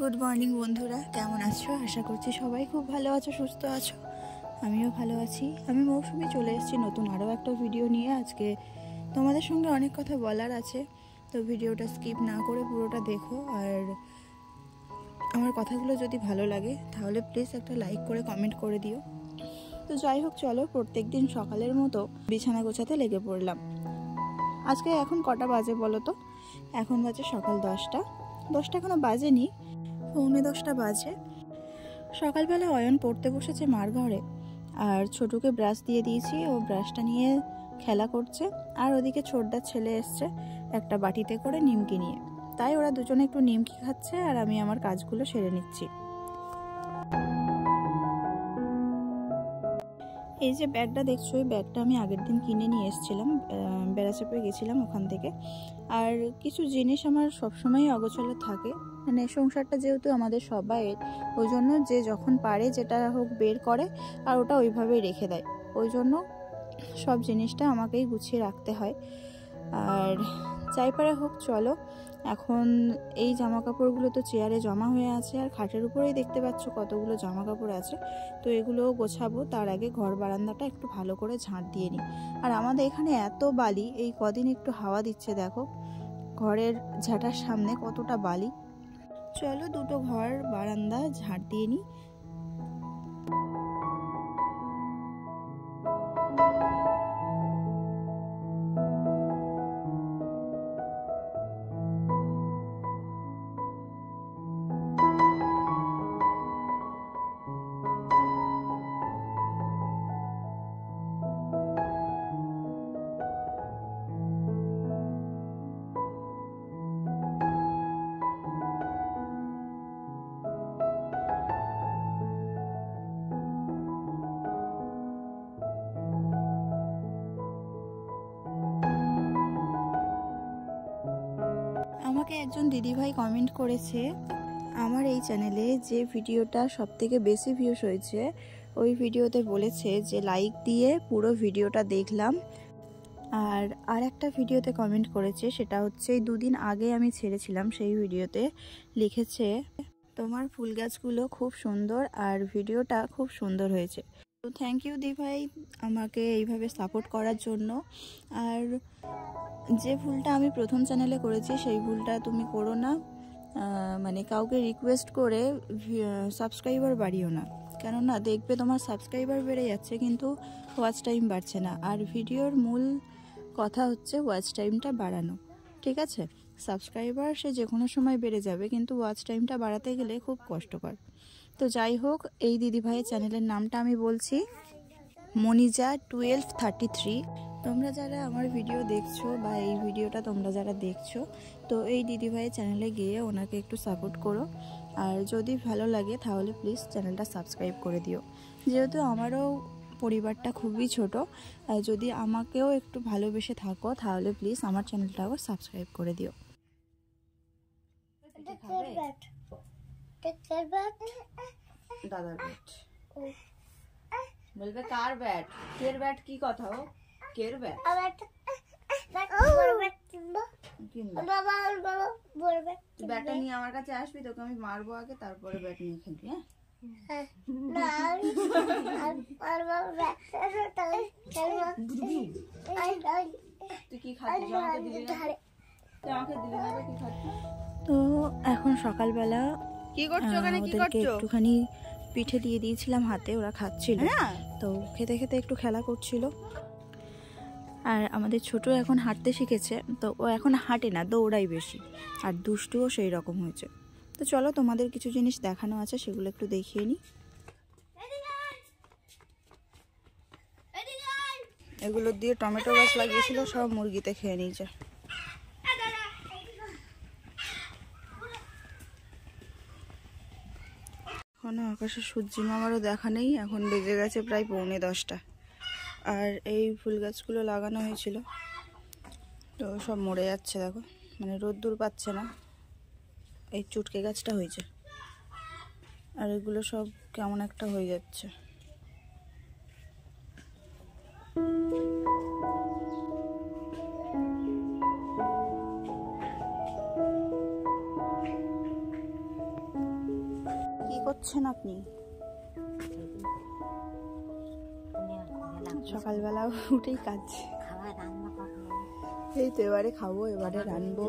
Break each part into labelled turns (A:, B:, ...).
A: Good morning বন্ধুরা, কেমন আছো? আশা করছি সবাই খুব ভালো আছো, সুস্থ আছো। আমিও ভালো আছি। আমি মৌসুমি চলে এসেছি নতুন আরও একটা ভিডিও নিয়ে। আজকে তোমাদের সঙ্গে অনেক কথা বলার আছে, তো ভিডিওটা স্কিপ না করে পুরোটা দেখো। আর আমার কথাগুলো যদি ভালো লাগে তাহলে প্লিজ একটা লাইক করে কমেন্ট করে দিও। তো যাই হোক, চলো প্রত্যেক দিন সকালের মতো বিছানা গোছাতে লেগে পড়লাম। আজকে এখন কটা বাজে বলো তো? এখন বাজে সকাল 10টা এখনো বাজেনি, 9:45 বাজে। সকালবেলা অয়ন পড়তে বসেছে মার ঘরে, আর ছোটুকে ব্রাশ দিয়ে দিয়েছি, ও ব্রাশটা নিয়ে খেলা করছে। আর ওদিকে ছোটদার ছেলে এসছে একটা বাটিতে করে নিমকি নিয়ে, তাই ওরা দুজনে একটু নিমকি খাচ্ছে আর আমি আমার কাজগুলো সেরে নিচ্ছি। এই যে ব্যাগটা দেখছো, এই ব্যাগটা আমি আগের দিন কিনে নিয়ে এসেছিলাম, বেড়াচাপে গেছিলাম ওখান থেকে। আর কিছু জিনিস আমার সবসময়ই অগোছালো থাকে, মানে সংসারটা যেহেতু আমাদের সবাইয়ের, ওই জন্য যে যখন পারে যেটা হোক বের করে আর ওটা ওইভাবেই রেখে দেয়। ওই জন্য সব জিনিসটা আমাকেই গুছিয়ে রাখতে হয়। আর যাই পারে হোক, চলো এখন এই জামা কাপড়গুলো তো চেয়ারে জমা হয়ে আছে, আর খাটের উপরেই দেখতে পাচ্ছ কতগুলো জামা কাপড় আছে। তো এগুলোও গোছাবো, তার আগে ঘর বারান্দাটা একটু ভালো করে ঝাঁট দিয়ে নিই। আর আমাদের এখানে এত বালি, এই কদিন একটু হাওয়া দিচ্ছে, দেখো ঘরের ঝাঁটার সামনে কতটা বালি। চলো দুটো ঘর বারান্দা ঝাঁট দিয়ে নিই। আমাকে একজন দিদিভাই কমেন্ট করেছে, আমার এই চ্যানেলে যে ভিডিওটা সবথেকে বেশি ভিউস হয়েছে ওই ভিডিওতে বলেছে যে লাইক দিয়ে পুরো ভিডিওটা দেখলাম। আর একটা ভিডিওতে কমেন্ট করেছে, সেটা হচ্ছে এই 2 দিন আগে আমি ছেড়েছিলাম, সেই ভিডিওতে লিখেছে তোমার ফুল গাছগুলো খুব সুন্দর আর ভিডিওটা খুব সুন্দর হয়েছে। তো থ্যাংক ইউ দি ভাই আমাকে এইভাবে সাপোর্ট করার জন্য। আর যে ভুলটা আমি প্রথম চ্যানেলে করেছি সেই ভুলটা তুমি করো না, মানে কাউকে রিকোয়েস্ট করে সাবস্ক্রাইবার বাড়িও না, কেননা দেখবে তোমার সাবস্ক্রাইবার বেড়ে যাচ্ছে কিন্তু ওয়াচ টাইম বাড়ছে না। আর ভিডিওর মূল কথা হচ্ছে ওয়াচ টাইমটা বাড়ানো, ঠিক আছে? সাবস্ক্রাইবার সে যে কোনো সময় বেড়ে যাবে, কিন্তু ওয়াচ টাইমটা বাড়াতে গেলে খুব কষ্টকর। তো যাই হোক, এই দিদিভাইয়ের চ্যানেলের নামটা আমি বলছি, মনিজা 1233। তোমরা যারা আমার ভিডিও দেখছো বা এই ভিডিওটা তোমরা যারা দেখছো, তো এই দিদিভাইয়ের চ্যানেলে গিয়ে ওনাকে একটু সাপোর্ট করো। আর যদি ভালো লাগে তাহলে প্লিজ চ্যানেলটা সাবস্ক্রাইব করে দিও। যেহেতু আমারও পরিবারটা খুবই ছোট, যদি আমাকেও একটু ভালোবেসে থাকো তাহলে প্লিজ আমার চ্যানেলটাও সাবস্ক্রাইব করে দিও। দাদার ব্যাট বলবে কার ব্যাট? কের ব্যাট? কি কথা? ও কের ব্যাট? ব্যাটটা নিয়ে আমার কাছে আসবি, তোকে আমি মারবো আগে, তারপরে ব্যাট নিয়ে খেলবি। হ্যাঁ, তুই কি খাচ্ছিস? আমাকে দিলি না, কি খাচ্ছিস? তো এখন সকালবেলা কি করছো? ওদেরকে একটুখানি পিঠে দিয়ে দিয়েছিলাম হাতে, ওরা খাচ্ছিল, তো খেতে খেতে একটু খেলা করছিল। আর আমাদের ছোট এখন হাঁটতে শিখেছে, তো ও এখন হাঁটে না, দৌড়াই বেশি, আর দুষ্টুও সেই রকম হয়েছে। তো চলো তোমাদের কিছু জিনিস দেখানো আছে, সেগুলো একটু দেখিয়ে নিই। এগুলো দিয়ে টমেটো গাছ লাগিয়েছিল, সব মুরগিতে খেয়ে নিয়েছে। এখনো আকাশে সূর্যি মামারও দেখা নেই, এখন বেজে গেছে প্রায় 9:45। আর এই ফুল গাছগুলো লাগানো হয়েছিল, তো সব মরে যাচ্ছে, দেখো, মানে রোদ্দুর পাচ্ছে না। এই চুটকে গাছটা হয়েছে, আর এগুলো সব কেমন একটা হয়ে যাচ্ছে। করছেন আপনি? সকালবেলা উঠেই কাজ। এই তো এবারে খাবো, এবারে রানবো।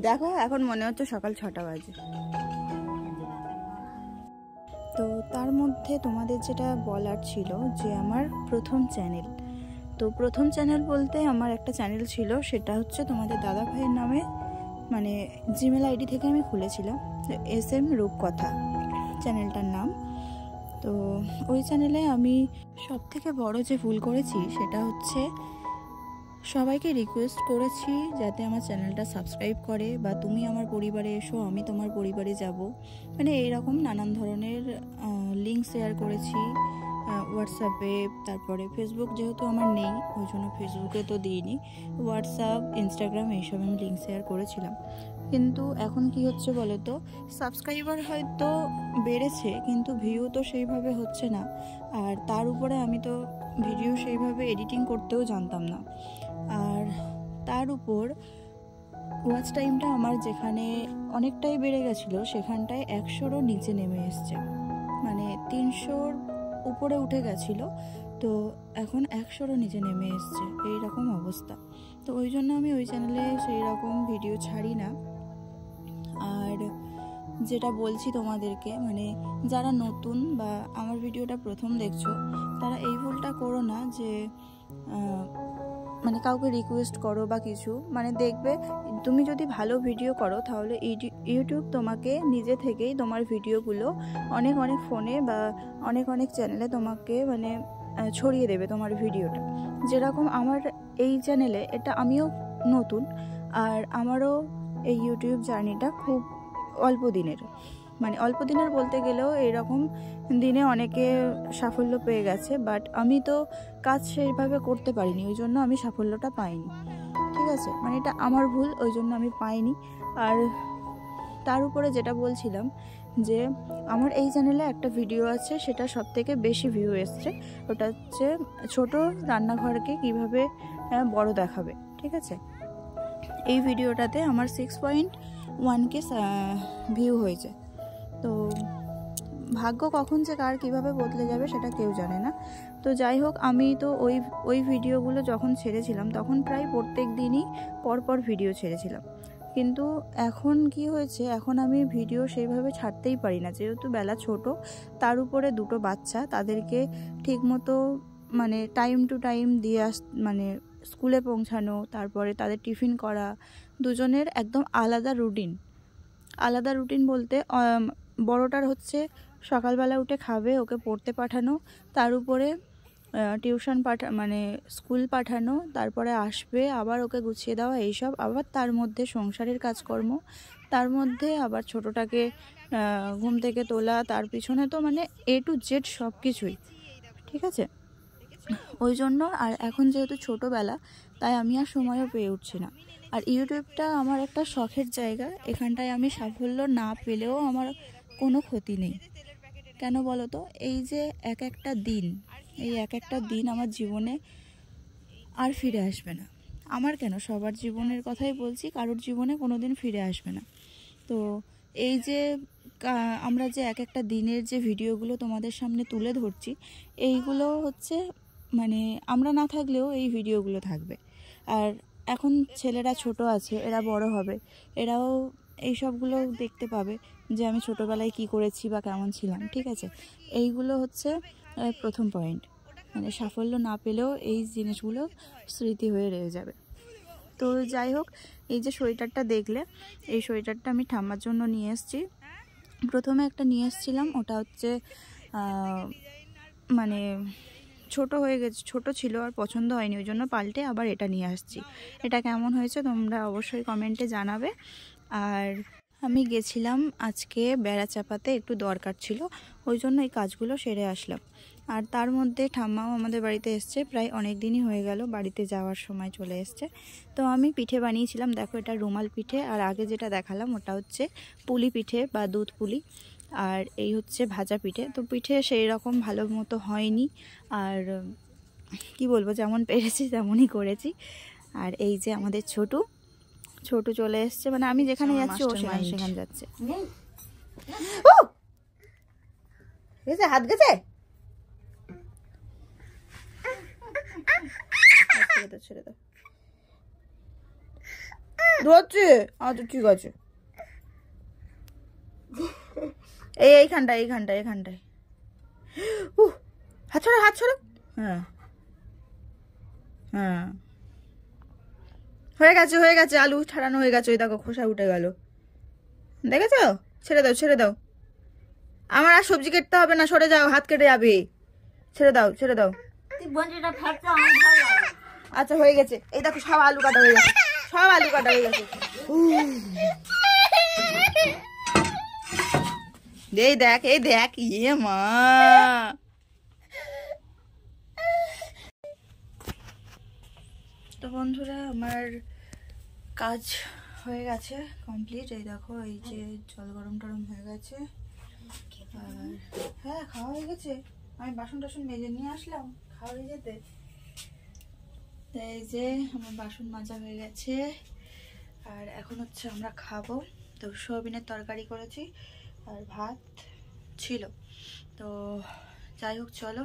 A: দেখো এখন মনে হচ্ছে সকাল 6টা বাজে। তো তার মধ্যে তোমাদের যেটা বলার ছিল যে আমার প্রথম চ্যানেল, তো প্রথম চ্যানেল বলতে আমার একটা চ্যানেল ছিল, সেটা হচ্ছে তোমাদের দাদা ভাইয়ের নামে, মানে জিমেল আইডি থেকে আমি খুলেছিলাম, SM রূপকথা চ্যানেলটার নাম। তো ওই চ্যানেলে আমি সবথেকে বড় যে ভুল করেছি সেটা হচ্ছে সবাইকে রিকোয়েস্ট করেছি যাতে আমার চ্যানেলটা সাবস্ক্রাইব করে, বা তুমি আমার পরিবারে এসো আমি তোমার পরিবারে যাব, মানে এইরকম নানান ধরনের লিঙ্ক শেয়ার করেছি হোয়াটসঅ্যাপে। তারপরে ফেসবুক যেহেতু আমার নেই ওই জন্য ফেসবুকে তো দিইনি, হোয়াটসঅ্যাপ ইনস্টাগ্রাম এইসব আমি লিঙ্ক শেয়ার করেছিলাম। কিন্তু এখন কি হচ্ছে বলো তো, সাবস্ক্রাইবার হয়তো বেড়েছে কিন্তু ভিউ তো সেইভাবে হচ্ছে না। আর তার উপরে আমি তো ভিডিও সেইভাবে এডিটিং করতেও জানতাম না। আর তার উপর ওয়াচ টাইমটা আমার যেখানে অনেকটাই বেড়ে গেছিলো সেখানটায় 100রও নিচে নেমে এসছে, মানে 300-র উপরে উঠে গেছিলো, তো এখন 100রও নিচে নেমে এসছে, এইরকম অবস্থা। তো ওই জন্য আমি ওই চ্যানেলে সেই রকম ভিডিও ছাড়ি না। আর যেটা বলছি তোমাদেরকে, মানে যারা নতুন বা আমার ভিডিওটা প্রথম দেখছো তারা এই ভুলটা করো না যে মানে কাউকে রিকোয়েস্ট করো বা কিছু, মানে দেখবে তুমি যদি ভালো ভিডিও করো তাহলে ইউটিউব তোমাকে নিজে থেকেই তোমার ভিডিওগুলো অনেক অনেক ফোনে বা অনেক অনেক চ্যানেলে তোমাকে মানে ছড়িয়ে দেবে তোমার ভিডিওটা। যেরকম আমার এই চ্যানেলে এটা আমিও নতুন, আর আমারও এই ইউটিউব জার্নিটা খুব অল্প দিনের, মানে অল্প দিনের বলতে গেলেও এইরকম দিনে অনেকে সাফল্য পেয়ে গেছে, বাট আমি তো কাজ সেইভাবে করতে পারিনি, ওই জন্য আমি সাফল্যটা পাইনি। ঠিক আছে, মানে এটা আমার ভুল, ওই জন্য আমি পাইনি। আর তার উপরে যেটা বলছিলাম যে আমার এই চ্যানেলে একটা ভিডিও আছে, সেটা সবথেকে বেশি ভিউ এসছে, ওটা হচ্ছে ছোট রান্নাঘরকে কিভাবে বড় দেখাবে। ঠিক আছে, এই ভিডিওটাতে আমার 6.1K ভিউ হয়েছে। তো ভাগ্য কখন যে কার কীভাবে বদলে যাবে সেটা কেউ জানে না। তো যাই হোক, আমি তো ওই ভিডিওগুলো যখন ছেড়েছিলাম তখন প্রায় প্রত্যেক দিনই পরপর ভিডিও ছেড়েছিলাম, কিন্তু এখন কি হয়েছে, এখন আমি ভিডিও সেইভাবে ছাড়তেই পারি না, যেহেতু বেলা ছোট, তার উপরে দুটো বাচ্চা, তাদেরকে ঠিকমতো মানে টাইম টু টাইম দিয়ে মানে স্কুলে পৌঁছানো, তারপরে তাদের টিফিন করা, দুজনের একদম আলাদা রুটিন বলতে বড়টার হচ্ছে সকালবেলা উঠে খাবে, ওকে পড়তে পাঠানো, তার উপরে টিউশন মানে স্কুল পাঠানো, তারপরে আসবে আবার ওকে গুছিয়ে দেওয়া, এইসব, আবার তার মধ্যে সংসারের কাজকর্ম, তার মধ্যে আবার ছোটোটাকে ঘুম থেকে তোলা, তার পিছনে তো মানে A to Z সব কিছুই। ঠিক আছে, ওই জন্য আর এখন যেহেতু ছোটোবেলা তাই আমি আর সময়ও পেয়ে উঠছি না। আর ইউটিউবটা আমার একটা শখের জায়গা, এখানটায় আমি সাফল্য না পেলেও আমার কোনো ক্ষতি নেই। কেন বলো তো, এই যে এক একটা দিন আমার জীবনে আর ফিরে আসবে না। আমার কেন, সবার জীবনের কথাই বলছি, কারোর জীবনে কোনো দিন ফিরে আসবে না। তো এই যে আমরা যে এক একটা দিনের যে ভিডিওগুলো তোমাদের সামনে তুলে ধরছি, এইগুলো হচ্ছে মানে আমরা না থাকলেও এই ভিডিওগুলো থাকবে। আর এখন ছেলেরা ছোট আছে, এরা বড় হবে, এরাও এই সবগুলো দেখতে পাবে যে আমি ছোটোবেলায় কি করেছি বা কেমন ছিলাম। ঠিক আছে, এইগুলো হচ্ছে প্রথম পয়েন্ট, মানে সাফল্য না পেলেও এই জিনিসগুলো স্মৃতি হয়ে রয়ে যাবে। তো যাই হোক, এই যে সোয়েটারটা দেখলে, এই সোয়েটারটা আমি ঠাম্মার জন্য নিয়ে এসেছি। প্রথমে একটা নিয়ে এসেছিলাম, ওটা হচ্ছে মানে ছোট হয়ে গেছে, ছোট ছিল আর পছন্দ হয়নি, ওই জন্য পাল্টে আবার এটা নিয়ে আসছি। এটা কেমন হয়েছে তোমরা অবশ্যই কমেন্টে জানাবে। আর আমি গেছিলাম আজকে বেড়া চাপাতে, একটু দরকার ছিল, ওই জন্য এই কাজগুলো সেরে আসলাম। আর তার মধ্যে ঠাম্মাও আমাদের বাড়িতে এসছে, প্রায় অনেক দিনই হয়ে গেল, বাড়িতে যাওয়ার সময় চলে এসছে। তো আমি পিঠে বানিয়েছিলাম, দেখো এটা রুমাল পিঠে, আর আগে যেটা দেখালাম ওটা হচ্ছে পুলি পিঠে বা দুধ পুলি, আর এই হচ্ছে ভাজা পিঠে। তো পিঠে সেই রকম ভালো মতো হয়নি, আর কি বলবো, যেমন পেরেছি তেমনই করেছি। আর এই যে আমাদের ছোটু চলে এসছে, মানে আমি যেখানে যাচ্ছি ও সেখানে যাচ্ছে। গেছে, হাত গেছে। ছেড়ে দাও, ছেড়ে দাও। ধরছে। আচ্ছা ঠিক আছে। এইখানটায় এইখানটায় এইখানটায়। হাত ছড়ো, হাত ছড়ো। হ্যাঁ হ্যাঁ, হয়ে গেছে হয়ে গেছে, আলু ছাড়ানো হয়ে গেছে। ওই দেখো খোসা উঠে গেল, দেখেছো? ছেড়ে দাও ছেড়ে দাও। আমার আর সবজি কেটতে হবে না, সরে যাও, হাত কেটে যাবে। ছেড়ে দাও ছেড়ে দাও। আচ্ছা হয়ে গেছে, এই দেখো সব আলু কাটা হয়ে গেছে, সব আলু কাটা হয়ে গেছে। এই দেখ, এই দেখ, ইয়ে মা। তো বন্ধুরা, আমার কাজ হয়ে গেছে কমপ্লিট। এই দেখো, এই যে জল গরম টরম হয়ে গেছে। আর হ্যাঁ, খাওয়া হয়ে গেছে। আমি বাসন টাসন মেজে নিয়ে আসলাম খাওয়া হয়ে যেতে। এই যে আমার বাসন মাজা হয়ে গেছে। আর এখন হচ্ছে আমরা খাবো। তো সোয়াবিনের তরকারি করেছি আর ভাত ছিল। তো যাই হোক, চলো।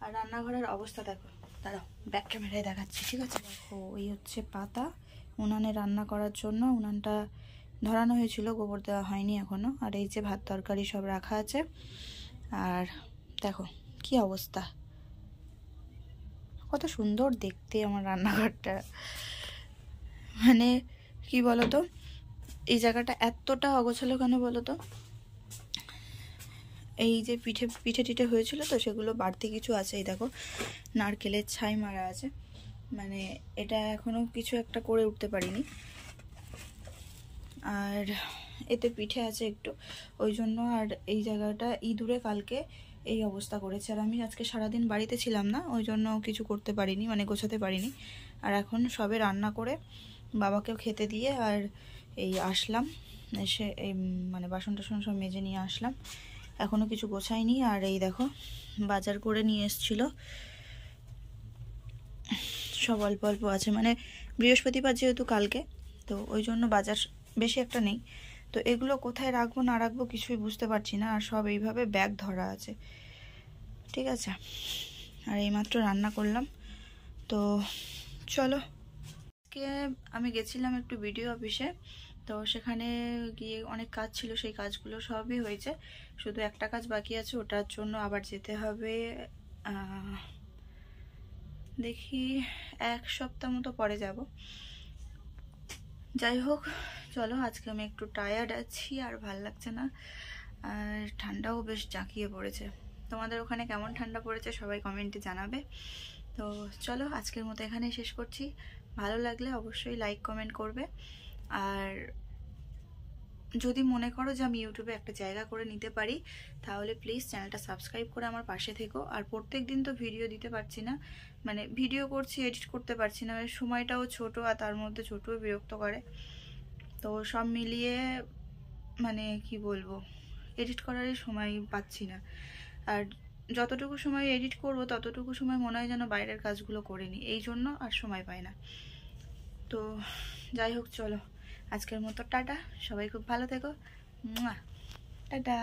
A: আর রান্নাঘরের অবস্থা দেখো, দাঁড়াও ব্যাক ক্যামেরায় দেখাচ্ছি, ঠিক আছে? দেখো, এই হচ্ছে পাতা উনানে রান্না করার জন্য। উনানটা ধরানো হয়েছিল, গোবর দেওয়া হয়নি এখনো। আর এই যে ভাত তরকারি সব রাখা আছে। আর দেখো কি অবস্থা, কত সুন্দর দেখতে আমার রান্নাঘরটা। মানে কি বলতো, এই জায়গাটা এতটা অগোছালো কেন বলতো? এই যে পিঠে পিঠে টিঠে হয়েছিল, তো সেগুলো বাড়তি কিছু আছে। এই দেখো, নারকেলের ছাই মারা আছে। মানে এটা এখনো কিছু একটা করে উঠতে পারিনি। আর এতে পিঠে আছে একটু, ওই জন্য। আর এই জায়গাটা ইঁদুরে কালকে এই অবস্থা করেছে। আর আমি আজকে সারাদিন বাড়িতে ছিলাম না, ওই জন্য কিছু করতে পারিনি, মানে গোছাতে পারিনি। আর এখন সবে রান্না করে বাবাকেও খেতে দিয়ে আর এই আসলাম, এসে এই মানে বাসন টাসন সব মেজে নিয়ে আসলাম। এখনো কিছু গোছাইনি। আর এই দেখো, বাজার করে নিয়ে এসেছিল, সব অল্প অল্প আছে। মানে বৃহস্পতিবার যেহেতু কালকে, তো ওই জন্য বাজার বেশি একটা নেই। তো এগুলো কোথায় রাখবো না রাখবো কিছুই বুঝতে পারছি না। আর সব এইভাবে ব্যাগ ধরা আছে, ঠিক আছে? আর এইমাত্র রান্না করলাম। তো চলো, আজকে আমি গেছিলাম একটু বিডিও অফিসে। তো সেখানে গিয়ে অনেক কাজ ছিল, সেই কাজগুলো সবই হয়েছে। শুধু একটা কাজ বাকি আছে, ওটার জন্য আবার যেতে হবে। দেখি 1 সপ্তাহ মতো পরে যাব। যাই হোক, চলো। আজকে আমি একটু টায়ার্ড আছি আর ভাল লাগছে না। আর ঠান্ডাও বেশ জাঁকিয়ে পড়েছে। তোমাদের ওখানে কেমন ঠান্ডা পড়েছে সবাই কমেন্টে জানাবে। তো চলো, আজকের মতো এখানেই শেষ করছি। ভালো লাগলে অবশ্যই লাইক কমেন্ট করবে। আর যদি মনে করো যে আমি ইউটিউবে একটা জায়গা করে নিতে পারি, তাহলে প্লিজ চ্যানেলটা সাবস্ক্রাইব করে আমার পাশে থেকো। আর প্রত্যেক দিন তো ভিডিও দিতে পারছি না, মানে ভিডিও করছি, এডিট করতে পারছি না। সময়টাও ছোট, আর তার মধ্যে ছোটও বিরক্ত করে। তো সব মিলিয়ে মানে কি বলবো, এডিট করারই সময় পাচ্ছি না। আর যতটুকু সময় এডিট করব, ততটুকু সময় মনে হয় যেন বাইরের কাজগুলো করে নিই, এই জন্য আর সময় পাই না। তো যাই হোক, চলো আজকের মতো টাটা। সবাই খুব ভালো থেকো। টাটা।